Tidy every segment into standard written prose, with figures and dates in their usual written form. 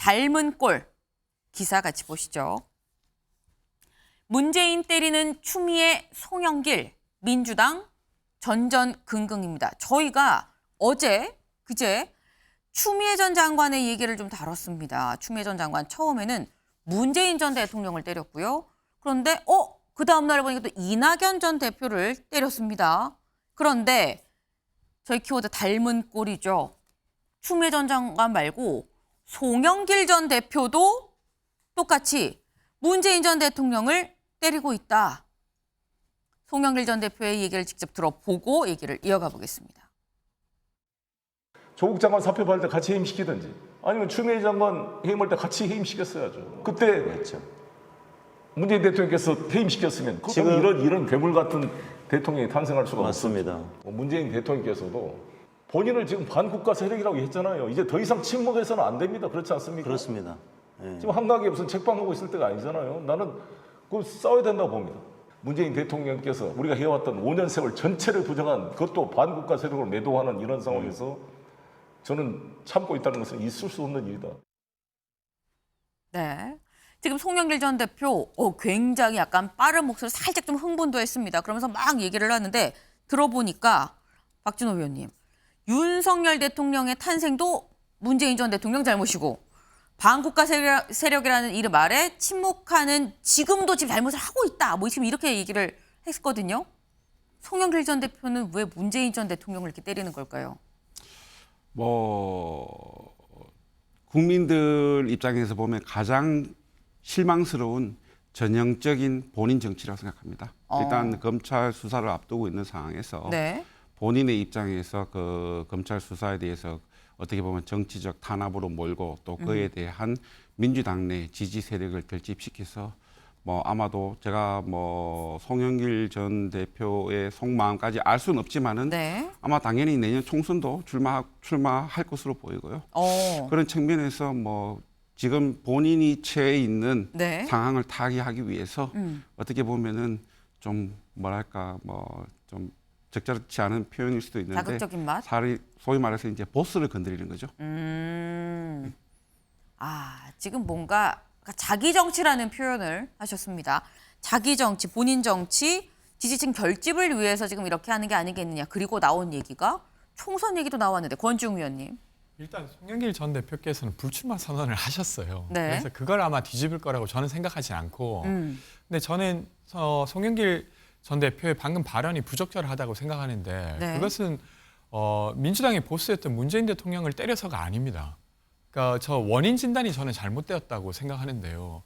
닮은 꼴 기사 같이 보시죠. 문재인 때리는 추미애 송영길 민주당 전전긍긍입니다. 저희가 그제 추미애 전 장관의 얘기를 좀 다뤘습니다. 추미애 전 장관 처음에는 문재인 전 대통령을 때렸고요. 그런데 그 다음 날 보니까 또 이낙연 전 대표를 때렸습니다. 그런데 저희 키워드 닮은 꼴이죠. 추미애 전 장관 말고 송영길 전 대표도 똑같이 문재인 전 대통령을 때리고 있다. 송영길 전 대표의 얘기를 직접 들어보고 얘기를 이어가 보겠습니다. 조국 장관 사표 받을 때 같이 해임시키든지 아니면 추미애 장관 해임할 때 같이 해임시켰어야죠. 그때 그렇죠. 문재인 대통령께서 해임시켰으면 지금 이런 괴물 같은 대통령이 탄생할 수가 맞습니다. 없습니다. 문재인 대통령께서도 본인을 지금 반국가 세력이라고 했잖아요. 이제 더 이상 침묵해서는 안 됩니다. 그렇지 않습니까? 그렇습니다. 예. 지금 한가하게 무슨 책방하고 있을 때가 아니잖아요. 나는 그거 싸워야 된다고 봅니다. 문재인 대통령께서 우리가 해왔던 5년 세월 전체를 부정한 그것도 반국가 세력을 매도하는 이런 상황에서 저는 참고 있다는 것은 있을 수 없는 일이다. 네. 지금 송영길 전 대표 굉장히 약간 빠른 목소리로 살짝 좀 흥분도 했습니다. 그러면서 막 얘기를 하는데 들어보니까 박진호 의원님, 윤석열 대통령의 탄생도 문재인 전 대통령 잘못이고 반국가 세력이라는 이름 아래 침묵하는 지금도 지금 잘못을 하고 있다. 지금 이렇게 얘기를 했거든요. 송영길 전 대표는 왜 문재인 전 대통령을 이렇게 때리는 걸까요? 국민들 입장에서 보면 가장 실망스러운 전형적인 본인 정치라고 생각합니다. 일단 검찰 수사를 앞두고 있는 상황에서 네. 본인의 입장에서 그 검찰 수사에 대해서 어떻게 보면 정치적 탄압으로 몰고 또 그에 대한 민주당 내 지지 세력을 결집시켜서 아마도 제가 송영길 전 대표의 속마음까지 알 수는 없지만은 네. 아마 당연히 내년 총선도 출마할 것으로 보이고요. 그런 측면에서 지금 본인이 처해 있는 네. 상황을 타개하기 위해서 어떻게 보면은 좀 좀 적절치 않은 표현일 수도 있는데 자극적인 맛? 소위 말해서 이제 보스를 건드리는 거죠. 지금 뭔가 자기 정치라는 표현을 하셨습니다. 자기 정치, 본인 정치, 지지층 결집을 위해서 지금 이렇게 하는 게 아니겠느냐. 그리고 나온 얘기가 총선 얘기도 나왔는데 권지웅 의원님. 일단 송영길 전 대표께서는 불출마 선언을 하셨어요. 네. 그래서 그걸 아마 뒤집을 거라고 저는 생각하지 않고 근데 저는 송영길 전 대표의 방금 발언이 부적절하다고 생각하는데 네. 그것은 민주당의 보스였던 문재인 대통령을 때려서가 아닙니다. 그러니까 저 원인 진단이 저는 잘못되었다고 생각하는데요.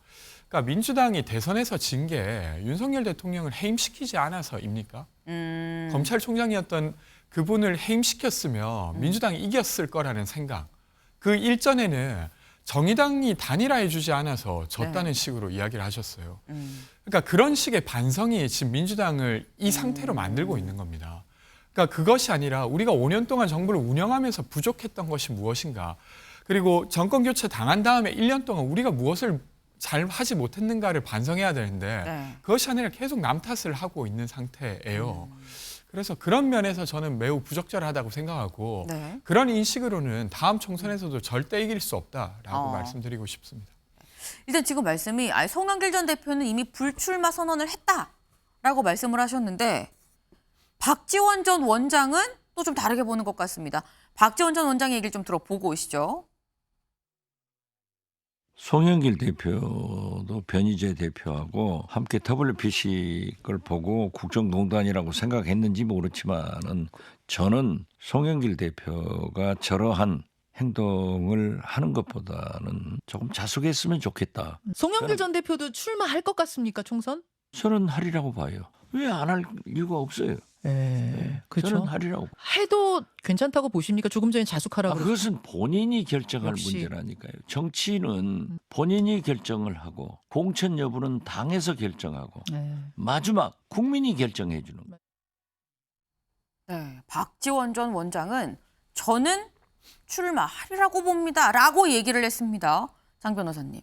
그러니까 민주당이 대선에서 진 게 윤석열 대통령을 해임시키지 않아서입니까? 검찰총장이었던 그분을 해임시켰으면 민주당이 이겼을 거라는 생각. 그 일전에는 정의당이 단일화해주지 않아서 졌다는 식으로 이야기를 하셨어요. 그러니까 그런 식의 반성이 지금 민주당을 이 상태로 만들고 있는 겁니다. 그러니까 그것이 아니라 우리가 5년 동안 정부를 운영하면서 부족했던 것이 무엇인가. 그리고 정권 교체 당한 다음에 1년 동안 우리가 무엇을 잘 하지 못했는가를 반성해야 되는데 네. 그것이 아니라 계속 남 탓을 하고 있는 상태예요. 그래서 그런 면에서 저는 매우 부적절하다고 생각하고 네. 그런 인식으로는 다음 총선에서도 절대 이길 수 없다라고 말씀드리고 싶습니다. 일단 지금 말씀이 송영길 전 대표는 이미 불출마 선언을 했다라고 말씀을 하셨는데 박지원 전 원장은 또 좀 다르게 보는 것 같습니다. 박지원 전 원장의 얘기를 좀 들어보고 오시죠. 송영길 대표도 변희재 대표하고 함께 WPC 걸 보고 국정농단이라고 생각했는지 모르지만은 저는 송영길 대표가 저러한 행동을 하는 것보다는 조금 자숙했으면 좋겠다. 송영길 전 대표도 출마할 것 같습니까, 총선? 저는 하리라고 봐요. 왜 안 할 이유가 없어요. 그렇죠. 저는 하리라고. 해도 괜찮다고 보십니까? 조금 전에 자숙하라고. 그것은 본인이 결정할 역시. 문제라니까요. 정치는 본인이 결정을 하고 공천 여부는 당에서 결정하고 마지막 국민이 결정해 주는 거예요. 네, 박지원 전 원장은 저는 출마하리라고 봅니다라고 얘기를 했습니다. 장 변호사님.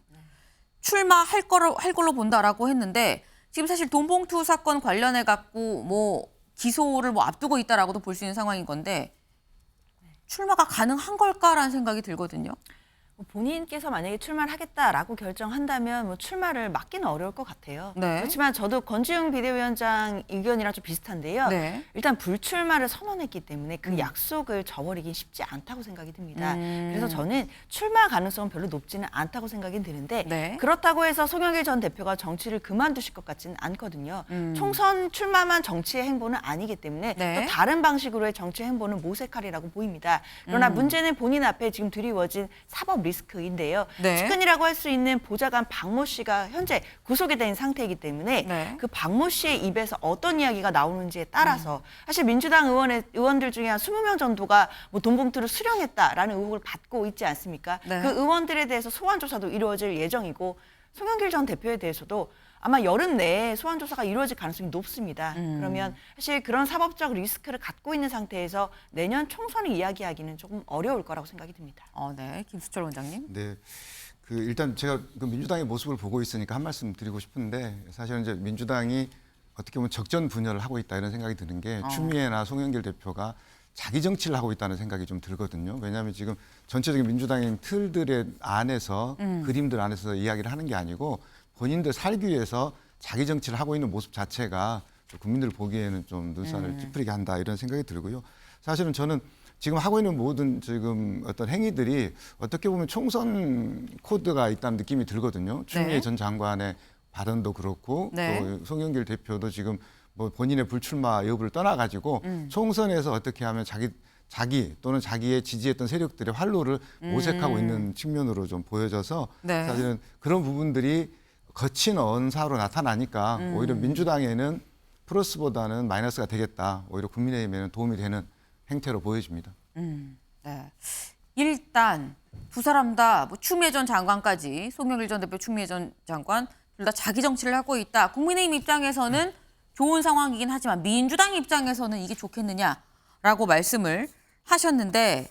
출마할 걸로 본다라고 했는데 지금 사실 돈봉투 사건 관련해 갖고 기소를 앞두고 있다라고도 볼 수 있는 상황인 건데 출마가 가능한 걸까라는 생각이 들거든요. 본인께서 만약에 출마를 하겠다라고 결정한다면 뭐 출마를 막기는 어려울 것 같아요. 네. 그렇지만 저도 권지웅 비대위원장 의견이랑 좀 비슷한데요. 네. 일단 불출마를 선언했기 때문에 그 약속을 저버리긴 쉽지 않다고 생각이 듭니다. 그래서 저는 출마 가능성은 별로 높지는 않다고 생각이 드는데 네. 그렇다고 해서 송영길 전 대표가 정치를 그만두실 것 같지는 않거든요. 총선 출마만 정치의 행보는 아니기 때문에 네. 또 다른 방식으로의 정치 행보는 모색하리라고 보입니다. 그러나 문제는 본인 앞에 지금 드리워진 사법 리스크인데요. 네. 측근이라고 할 수 있는 보좌관 박모 씨가 현재 구속이 된 상태이기 때문에 네. 그 박모 씨의 입에서 어떤 이야기가 나오는지에 따라서 사실 민주당 의원들 중에 한 20명 정도가 뭐 돈봉투를 수령했다라는 의혹을 받고 있지 않습니까? 네. 그 의원들에 대해서 소환 조사도 이루어질 예정이고 송영길 전 대표에 대해서도 아마 여름 내에 소환 조사가 이루어질 가능성이 높습니다. 그러면 사실 그런 사법적 리스크를 갖고 있는 상태에서 내년 총선을 이야기하기는 조금 어려울 거라고 생각이 듭니다. 네. 김수철 원장님. 네. 일단 제가 그 민주당의 모습을 보고 있으니까 한 말씀 드리고 싶은데 사실은 이제 민주당이 어떻게 보면 적전 분열을 하고 있다 이런 생각이 드는 게 추미애나 송영길 대표가 자기 정치를 하고 있다는 생각이 좀 들거든요. 왜냐하면 지금 전체적인 민주당의 틀들의 안에서 그림들 안에서 이야기를 하는 게 아니고 본인들 살기 위해서 자기 정치를 하고 있는 모습 자체가 국민들 보기에는 좀 눈살을 찌푸리게 한다 이런 생각이 들고요. 사실은 저는 지금 하고 있는 모든 지금 어떤 행위들이 어떻게 보면 총선 코드가 있다는 느낌이 들거든요. 추미애 네. 전 장관의 발언도 그렇고 네. 또 송영길 대표도 지금 뭐 본인의 불출마 여부를 떠나가지고 총선에서 어떻게 하면 자기 또는 자기의 지지했던 세력들의 활로를 모색하고 있는 측면으로 좀 보여져서 네. 사실은 그런 부분들이 거친 언사로 나타나니까 오히려 민주당에는 플러스보다는 마이너스가 되겠다. 오히려 국민의힘에는 도움이 되는 행태로 보여집니다. 네. 일단 두 사람 다 뭐 추미애 전 장관까지 송영길 전 대표, 추미애 전 장관 둘 다 자기 정치를 하고 있다. 국민의힘 입장에서는 좋은 상황이긴 하지만 민주당 입장에서는 이게 좋겠느냐라고 말씀을 하셨는데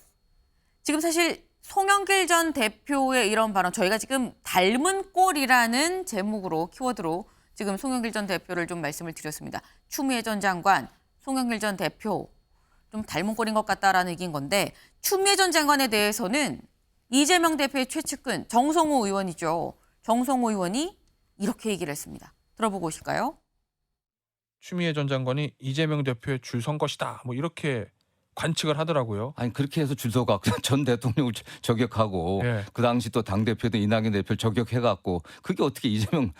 지금 사실 송영길 전 대표의 이런 발언 저희가 지금 닮은 꼴이라는 제목으로 키워드로 지금 송영길 전 대표를 좀 말씀을 드렸습니다. 추미애 전 장관, 송영길 전 대표 좀 닮은 꼴인 것 같다라는 얘기인 건데 추미애 전 장관에 대해서는 이재명 대표의 최측근 정성호 의원이죠. 정성호 의원이 이렇게 얘기를 했습니다. 들어보고 오실까요? 추미애 전 장관이 이재명 대표의 줄 선 것이다. 뭐 이렇게 관측을 하더라고요. 아니 그렇게 해서 줄 서가 전 대통령을 저격하고 예. 그 당시 또 당 대표든 이낙연 대표를 저격해갖고 그게 어떻게 이재명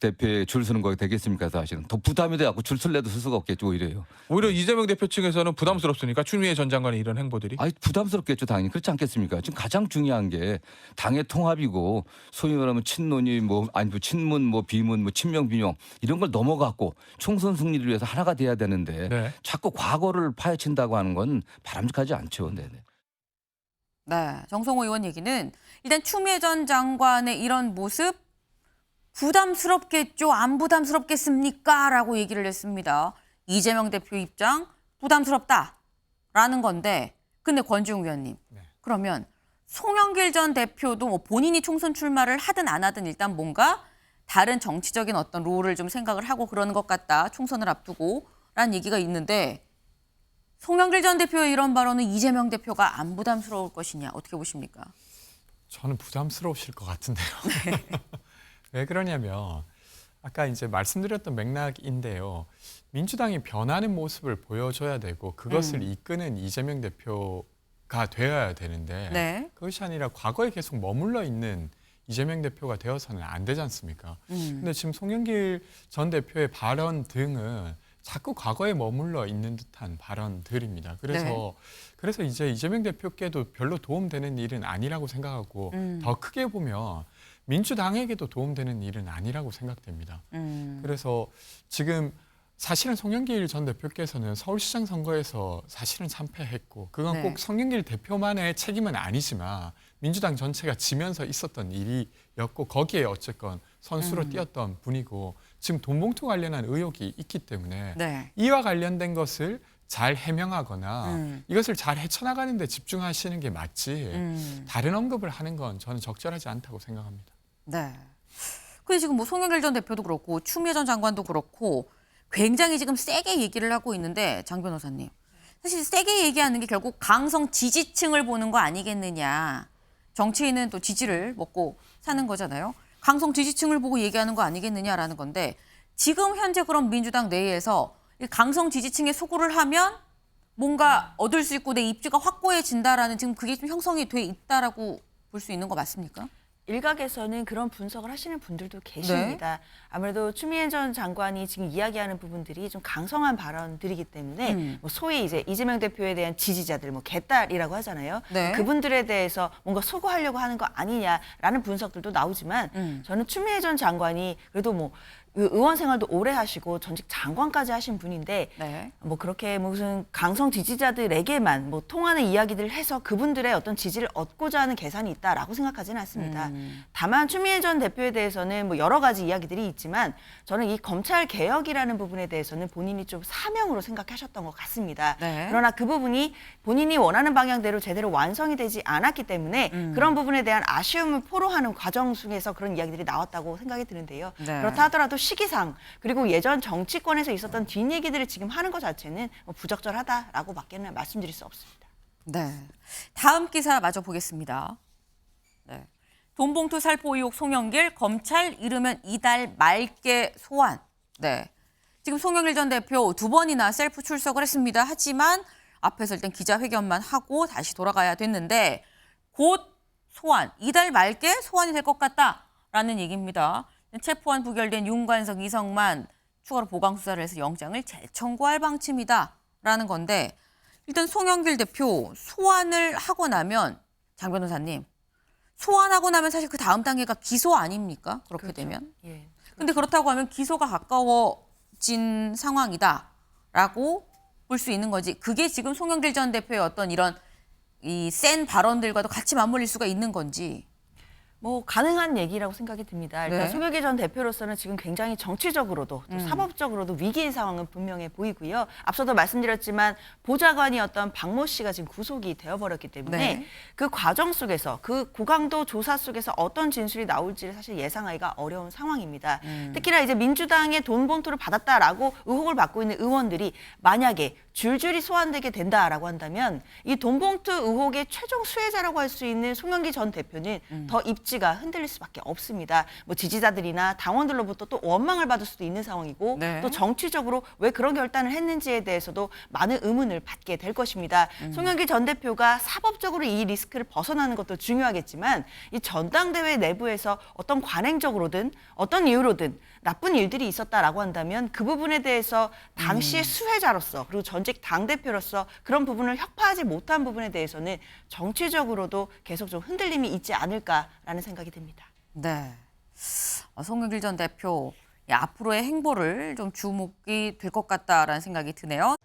대표에 줄 서는 거 되겠습니까? 사실은 더 부담이 돼갖고 줄 설래도 쓸 수가 없겠죠 오히려요. 오히려 이재명 대표 측에서는 부담스럽습니까? 추미애 전 장관의 이런 행보들이. 아니 부담스럽겠죠 당연히 그렇지 않겠습니까? 지금 가장 중요한 게 당의 통합이고 소위 말하면 친논이 뭐 아니 친문 뭐 비문 뭐 친명 비명 이런 걸 넘어갔고 총선 승리를 위해서 하나가 돼야 되는데 네. 자꾸 과거를 파헤친다고 하는 건 바람직하지 않죠. 네네. 네, 정성호 의원 얘기는 일단 추미애 전 장관의 이런 모습 부담스럽겠죠? 안 부담스럽겠습니까? 라고 얘기를 했습니다. 이재명 대표 입장 부담스럽다라는 건데 근데 권지웅 위원님 그러면 송영길 전 대표도 뭐 본인이 총선 출마를 하든 안 하든 일단 뭔가 다른 정치적인 어떤 롤을 좀 생각을 하고 그러는 것 같다. 총선을 앞두고 라는 얘기가 있는데 송영길 전 대표의 이런 발언은 이재명 대표가 안 부담스러울 것이냐 어떻게 보십니까? 저는 부담스러우실 것 같은데요. 왜 그러냐면 아까 이제 말씀드렸던 맥락인데요. 민주당이 변하는 모습을 보여줘야 되고 그것을 이끄는 이재명 대표가 되어야 되는데 네. 그것이 아니라 과거에 계속 머물러 있는 이재명 대표가 되어서는 안 되지 않습니까? 근데 지금 송영길 전 대표의 발언 등은 자꾸 과거에 머물러 있는 듯한 발언들입니다. 그래서 이제 이재명 대표께도 별로 도움되는 일은 아니라고 생각하고 더 크게 보면 민주당에게도 도움되는 일은 아니라고 생각됩니다. 그래서 지금 사실은 송영길 전 대표께서는 서울시장 선거에서 사실은 참패했고 그건 네. 꼭 송영길 대표만의 책임은 아니지만 민주당 전체가 지면서 있었던 일이었고 거기에 어쨌건 선수로 뛰었던 분이고 지금 돈봉투 관련한 의혹이 있기 때문에 네. 이와 관련된 것을 잘 해명하거나 이것을 잘 헤쳐나가는 데 집중하시는 게 맞지 다른 언급을 하는 건 저는 적절하지 않다고 생각합니다. 네. 근데 지금 뭐 송영길 전 대표도 그렇고 추미애 전 장관도 그렇고 굉장히 지금 세게 얘기를 하고 있는데 장 변호사님 사실 세게 얘기하는 게 결국 강성 지지층을 보는 거 아니겠느냐 정치인은 또 지지를 먹고 사는 거잖아요. 강성 지지층을 보고 얘기하는 거 아니겠느냐라는 건데 지금 현재 그럼 민주당 내에서 이 강성 지지층에 소구를 하면 뭔가 얻을 수 있고 내 입지가 확고해진다라는 지금 그게 좀 형성이 돼 있다라고 볼 수 있는 거 맞습니까? 일각에서는 그런 분석을 하시는 분들도 계십니다. 아무래도 추미애 전 장관이 지금 이야기하는 부분들이 좀 강성한 발언들이기 때문에 뭐 소위 이제 이재명 대표에 대한 지지자들, 뭐 개딸이라고 하잖아요. 네. 그분들에 대해서 뭔가 소구하려고 하는 거 아니냐라는 분석들도 나오지만 저는 추미애 전 장관이 그래도 뭐 의원 생활도 오래 하시고 전직 장관까지 하신 분인데 네. 뭐 그렇게 무슨 강성 지지자들에게만 뭐 통하는 이야기들을 해서 그분들의 어떤 지지를 얻고자 하는 계산이 있다라고 생각하지는 않습니다. 다만 추미애 전 대표에 대해서는 뭐 여러 가지 이야기들이 있지만 저는 이 검찰 개혁이라는 부분에 대해서는 본인이 좀 사명으로 생각하셨던 것 같습니다. 네. 그러나 그 부분이 본인이 원하는 방향대로 제대로 완성이 되지 않았기 때문에 그런 부분에 대한 아쉬움을 포로하는 과정 속에서 그런 이야기들이 나왔다고 생각이 드는데요. 네. 그렇다 하더라도 시기상 그리고 예전 정치권에서 있었던 뒷얘기들을 지금 하는 것 자체는 뭐 부적절하다라고 밖에는 말씀드릴 수 없습니다. 네. 다음 기사 마저 보겠습니다. 네. 돈봉투 살포 의혹 송영길 검찰 이르면 이달 말께 소환. 네. 지금 송영길 전 대표 2번이나 셀프 출석을 했습니다. 하지만 앞에서 일단 기자회견만 하고 다시 돌아가야 됐는데 곧 소환, 이달 말께 소환이 될 것 같다라는 얘기입니다. 체포안 부결된 윤관석, 이성만 추가로 보강 수사를 해서 영장을 재청구할 방침이다라는 건데 일단 송영길 대표 소환을 하고 나면 장 변호사님 소환하고 나면 사실 그 다음 단계가 기소 아닙니까? 그렇게 되면. 예. 근데 그렇다고 하면 기소가 가까워진 상황이다라고 볼 수 있는 거지. 그게 지금 송영길 전 대표의 어떤 이런 이 센 발언들과도 같이 맞물릴 수가 있는 건지. 뭐 가능한 얘기라고 생각이 듭니다. 일단 네. 송영길 전 대표로서는 지금 굉장히 정치적으로도 또 사법적으로도 위기의 상황은 분명해 보이고요. 앞서도 말씀드렸지만 보좌관이었던 박모 씨가 지금 구속이 되어버렸기 때문에 네. 그 과정 속에서 그 고강도 조사 속에서 어떤 진술이 나올지를 사실 예상하기가 어려운 상황입니다. 특히나 이제 민주당의 돈 봉투를 받았다라고 의혹을 받고 있는 의원들이 만약에 줄줄이 소환되게 된다라고 한다면 이 돈 봉투 의혹의 최종 수혜자라고 할 수 있는 송영길 전 대표는 더 입지가 흔들릴 수밖에 없습니다. 뭐 지지자들이나 당원들로부터 또 원망을 받을 수도 있는 상황이고 네. 또 정치적으로 왜 그런 결단을 했는지에 대해서도 많은 의문을 받게 될 것입니다. 송영길 전 대표가 사법적으로 이 리스크를 벗어나는 것도 중요하겠지만 이 전당대회 내부에서 어떤 관행적으로든 어떤 이유로든 나쁜 일들이 있었다라고 한다면 그 부분에 대해서 당시의 수혜자로서 그리고 전직 당대표로서 그런 부분을 혁파하지 못한 부분에 대해서는 정치적으로도 계속 좀 흔들림이 있지 않을까라는 생각이 듭니다. 네. 송영길 전 대표 앞으로의 행보를 좀 주목이 될 것 같다라는 생각이 드네요.